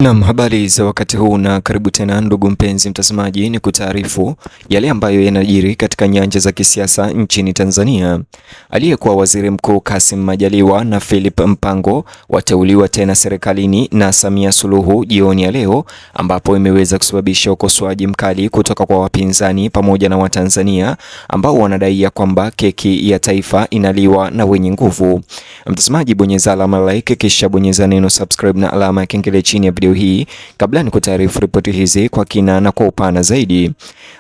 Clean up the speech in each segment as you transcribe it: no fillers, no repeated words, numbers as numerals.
Naam, habari za wakati huu na karibu tena ndugu mpenzi mtazamaji, ni kutaarifu yale ambayo yanajiri katika nyanja za kisiasa nchini Tanzania. Aliyekuwa Waziri Mkuu Kassim Majaliwa na Philip Mpango wateuliwa tena serikalini na Samia Suluhu jioni ya leo, ambapo imeweza kusababisha ukosoaji mkali kutoka kwa wapinzani pamoja na Watanzania ambao wanadai ya kwamba keki ya taifa inaliwa na wenye nguvu. Mtazamaji, bonyeza alama like kisha bonyeza neno subscribe na alama ya kengele chini ya video hii kabla ni kutaarifu ripoti hizi kwa kina na kwa upana zaidi.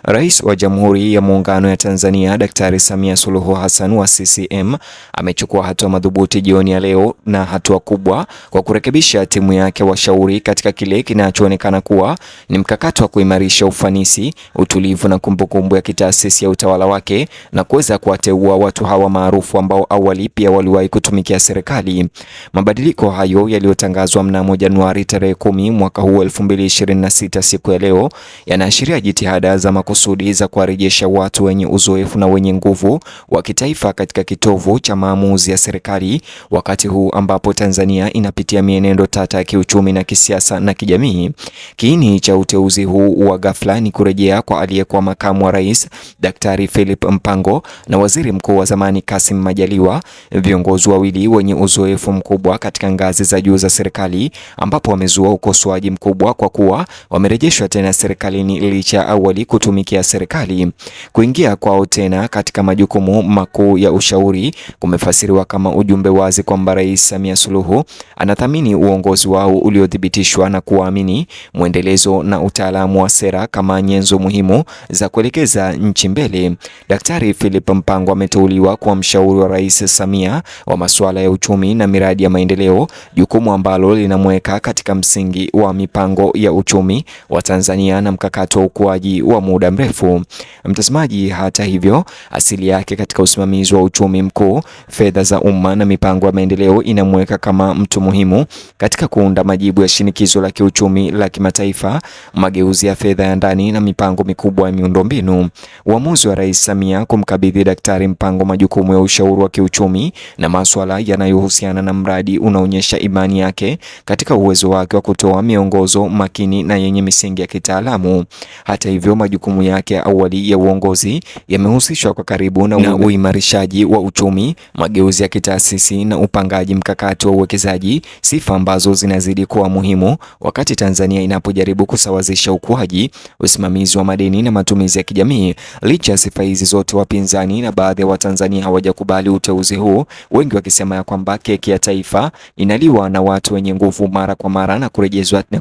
Rais wa Jamhuri ya Muungano ya Tanzania Daktari Samia Suluhu Hassan wa CCM amechukua hatua madhubuti jioni ya leo na hatua kubwa kwa kurekebisha timu yake washauri katika kile kinachoonekana kuwa ni mkakati wa kuimarisha ufanisi, utulivu na kumbukumbu ya kitaasisi ya utawala wake na kuweza kuwateua watu hawa maarufu ambao awali pia waliwahi kutumikia serikali. Mabadiliko hayo yaliyotangazwa mnamo Januari tarehe 10 mwaka huu 2026 siku ya leo yanaashiria jitihada za makusudi za kuwarejesha watu wenye uzoefu na wenye nguvu wa kitaifa katika kitovu cha maamuzi ya serikali, wakati huu ambapo Tanzania inapitia mienendo tata ya kiuchumi na kisiasa na kijamii. Kiini cha uteuzi huu wa ghafla ni kurejea kwa aliyekuwa makamu wa rais Daktari Philip Mpango na waziri mkuu wa zamani Kassim Majaliwa, viongozi wawili wenye uzoefu mkubwa katika ngazi za juu za serikali, ambapo wamezua ukosoaji mkubwa kwa kuwa wamerejeshwa tena serikalini licha ya awali kutumikia serikali. Kuingia kwao tena katika majukumu makuu ya ushauri kumefasiriwa kama ujumbe wazi kwamba Rais Samia Suluhu anathamini uongozi wao uliothibitishwa na kuamini mwendelezo na utaalamu wa sera kama nyenzo muhimu za kuelekeza nchi mbele. Daktari Philip Mpango ameteuliwa kuwa mshauri wa Rais Samia wa masuala ya uchumi na miradi ya maendeleo, jukumu ambalo linamweka katika msingi wa mipango ya uchumi wa Tanzania na mkakati wa ukuaji wa muda mrefu. Mtazamaji, hata hivyo, asili yake katika usimamizi wa uchumi mkuu, fedha za umma na mipango ya maendeleo inamweka kama mtu muhimu katika kuunda majibu ya shinikizo la kiuchumi la kimataifa, mageuzi ya fedha ya ndani na mipango mikubwa ya miundombinu. Uamuzi wa Rais Samia kumkabidhi Daktari Mpango majukumu ya ushauri wa kiuchumi na masuala yanayohusiana na mradi unaonyesha imani yake katika uwezo wake wa kutoa miongozo makini na yenye misingi ya kitaalamu. Hata hivyo, majukumu yake awali ya uongozi yamehusishwa kwa karibu na uimarishaji wa uchumi, mageuzi ya kitaasisi na upangaji mkakati wa uwekezaji, sifa ambazo zinazidi kuwa muhimu wakati Tanzania inapojaribu kusawazisha ukuaji, usimamizi wa madeni na matumizi ya kijamii. Licha ya sifa hizi zote, wapinzani na baadhi ya Watanzania hawajakubali uteuzi huu, wengi wakisema ya kwamba keki ya taifa inaliwa na watu wenye nguvu mara kwa mara na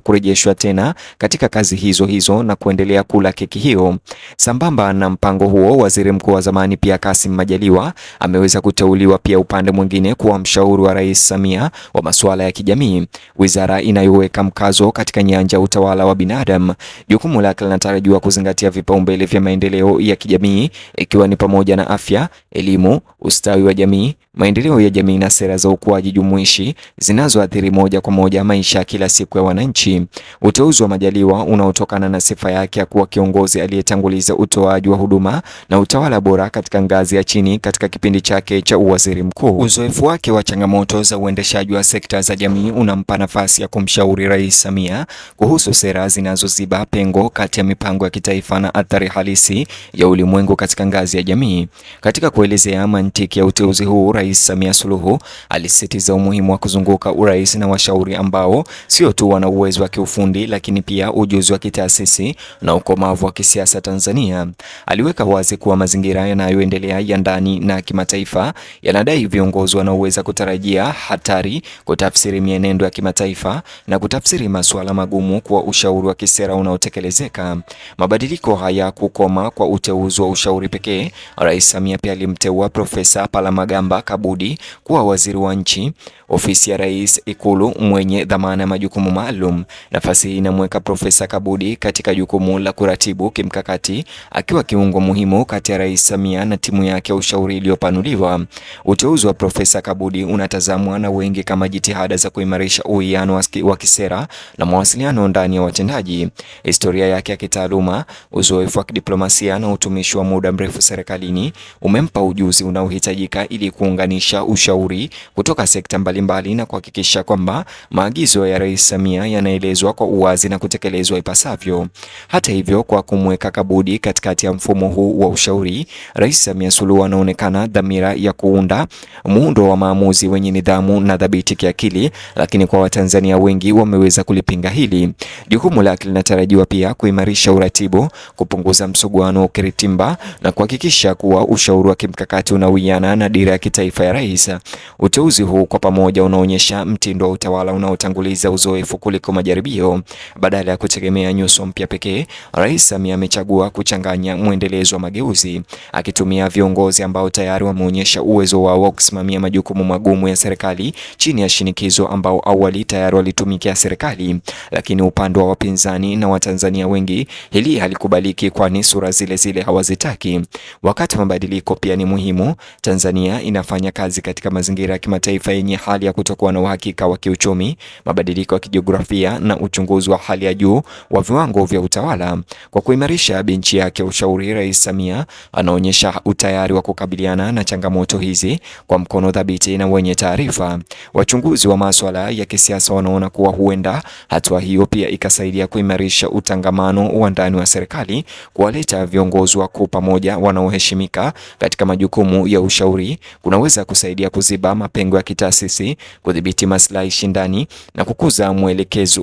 kurejeshwa tena katika kazi hizo na kuendelea kula keki hiyo. Sambamba na mpango huo, waziri mkuu wa zamani pia Kassim Majaliwa ameweza kuteuliwa pia upande mwingine kuwa mshauri wa Rais Samia wa masuala ya kijamii, wizara inayoweka mkazo katika nyanja ya utawala wa binadamu. Jukumu lake linatarajiwa kuzingatia vipaumbele vya maendeleo ya kijamii, ikiwa ni pamoja na afya, elimu, ustawi wa jamii, maendeleo ya jamii na sera za ukuaji jumuishi zinazoathiri moja kwa moja maisha kila siku ya wananchi. Uteuzi wa Majaliwa unaotokana na sifa yake ya kuwa kiongozi aliyetanguliza utoaji wa huduma na utawala bora katika ngazi ya chini katika kipindi chake cha uwaziri mkuu. Uzoefu wake wa changamoto za uendeshaji wa sekta za jamii unampa nafasi ya kumshauri Rais Samia kuhusu sera zinazoziba pengo kati ya mipango ya kitaifa na athari halisi ya ulimwengu katika ngazi ya jamii. Katika kuelezea mantiki ya uteuzi huu, Rais Samia Suluhu alisisitiza umuhimu wa kuzunguka urais na washauri ambao sio tu wana uwezo wa kiufundi lakini pia ujuzi wa kitaasisi na ukomavu wa kisiasa. Tanzania aliweka wazi kuwa mazingira yanayoendelea ya ndani na kimataifa yanadai viongozi wanaoweza kutarajia hatari, kutafsiri mienendo ya kimataifa na kutafsiri masuala magumu kwa ushauri wa kisera unaotekelezeka. Mabadiliko haya kukoma kwa uteuzi wa ushauri pekee. Rais Samia pia alimteua Profesa Palamagamba Kabudi kuwa waziri wa nchi, ofisi ya Rais, Ikulu, mwenye dhamana ya majukumu maalum. Nafasi hii inamweka Profesa Kabudi katika jukumu la kuratibu kimkakati, akiwa kiungo muhimu kati ya Rais Samia na timu yake ya ushauri iliyopanuliwa. Uteuzi wa Profesa Kabudi unatazamwa na wengi kama jitihada za kuimarisha uwiano wa kisera na mawasiliano ndani ya watendaji. Historia yake ya kitaaluma, uzoefu wa kidiplomasia na utumishi wa muda mrefu serikalini umempa ujuzi unaohitajika ili kuunga kuunganisha ushauri kutoka sekta mbalimbali na kuhakikisha kwamba maagizo ya Rais Samia yanaelezwa kwa uwazi na kutekelezwa ipasavyo. Hata hivyo, kwa kumweka Kabudi katikati ya mfumo huu wa ushauri, Rais Samia Suluhu anaonekana dhamira ya kuunda muundo wa maamuzi wenye nidhamu na dhabiti kiakili, lakini kwa Watanzania wengi wameweza kulipinga hili. Jukumu lake linatarajiwa pia kuimarisha uratibu, kupunguza msuguano wa kiritimba na kuhakikisha kuwa ushauri wa kimkakati unawiana na dira ya kitaifa ya rais. Uteuzi huu kwa pamoja unaonyesha mtindo wa utawala unaotanguliza uzoefu kuliko majaribio. Badala ya kutegemea nyuso mpya pekee, Rais Samia amechagua kuchanganya mwendelezo wa mageuzi, akitumia viongozi ambao tayari wameonyesha uwezo wao wa kusimamia majukumu magumu ya serikali chini ya shinikizo, ambao awali tayari walitumikia serikali. Lakini upande wa wapinzani na Watanzania wengi hili halikubaliki, kwani sura zile zile hawazitaki. Wakati mabadiliko pia ni muhimu, Tanzania inafanya kazi katika mazingira ya kimataifa yenye hali ya kutokuwa na uhakika wa kiuchumi, mabadiliko ya kijiografia na uchunguzi wa hali ya juu wa viwango vya utawala. Kwa kuimarisha benchi yake ya ushauri, Rais Samia anaonyesha utayari wa kukabiliana na changamoto hizi kwa mkono thabiti na wenye taarifa. Wachunguzi wa masuala ya kisiasa wanaona kuwa huenda hatua hiyo pia ikasaidia kuimarisha utangamano wa ndani wa serikali, kuwaleta viongozi wakuu pamoja wanaoheshimika katika majukumu ya ushauri kunaweza kusaidia kuziba mapengo ya kitaasisi, kudhibiti maslahi shindani na kukuza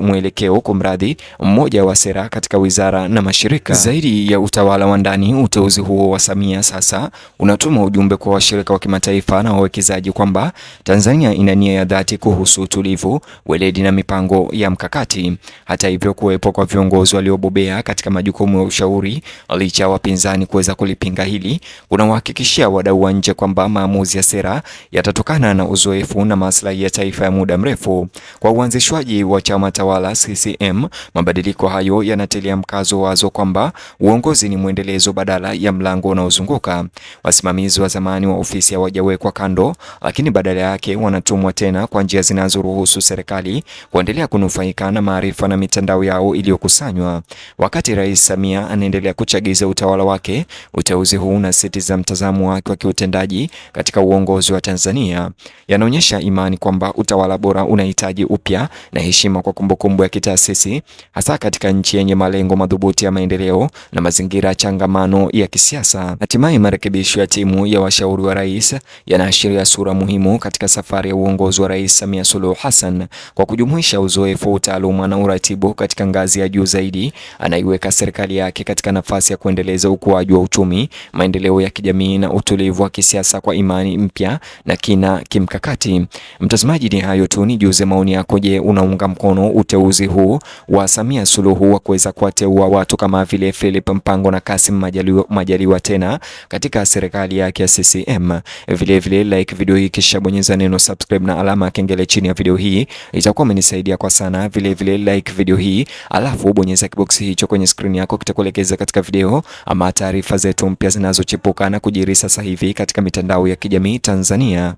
mwelekeo kumradhi mmoja wa sera katika wizara na mashirika. Zaidi ya utawala wa ndani, uteuzi huo wa Samia sasa unatuma ujumbe kwa washirika wa kimataifa na wawekezaji kwamba Tanzania ina nia ya dhati kuhusu utulivu, weledi na mipango ya mkakati. Hata hivyo, kuwepo kwa viongozi waliobobea katika majukumu ya ushauri, licha ya wapinzani kuweza kulipinga hili, kunawahakikishia wadau wa nje kwamba maamuzi ya sera yatatokana na uzoefu na maslahi ya taifa ya muda mrefu. Kwa uanzishwaji wa chama tawala CCM, mabadiliko hayo yanatilia mkazo wazo kwamba uongozi ni mwendelezo badala ya mlango unaozunguka. Wasimamizi wa zamani wa ofisi hawajawekwa kando, lakini badala yake wanatumwa tena kwa njia zinazoruhusu serikali kuendelea kunufaika na maarifa na mitandao yao iliyokusanywa. Wakati Rais Samia anaendelea kuchagiza utawala wake, uteuzi huu unasisitiza mtazamo wake wa kiutendaji katika uongozi wa Tanzania. Yanaonyesha imani kwamba utawala bora unahitaji upya na heshima kwa kumbukumbu ya kitaasisi, hasa katika nchi yenye malengo madhubuti ya maendeleo na mazingira changamano ya kisiasa. Hatimaye, marekebisho ya timu ya washauri wa rais yanaashiria sura muhimu katika safari ya uongozi wa Rais Samia Suluhu Hassan. Kwa kujumuisha uzoefu, utaaluma na uratibu katika ngazi ya juu zaidi, anaiweka serikali yake katika nafasi ya kuendeleza ukuaji wa uchumi, maendeleo ya kijamii na utulivu wa kisiasa kwa imani mpya na kina kimkakati. Mtazamaji, ni hayo tu, nijuze maoni yako. Je, unaunga mkono uteuzi huu wa Samia Suluhu wa kuweza kuwateua watu kama vile Philip Mpango na Kassim Majaliwa tena katika serikali yake ya CCM? Vile like video hii kisha bonyeza neno subscribe na alama ya kengele chini ya video hii, itakuwa imenisaidia kwa sana. Vile like video hii alafu bonyeza kiboksi hicho kwenye screen yako, kitakuelekeza katika video ama taarifa zetu mpya zinazochipuka na kujiri sasa hivi katika mitandao ya kijamii Tanzania.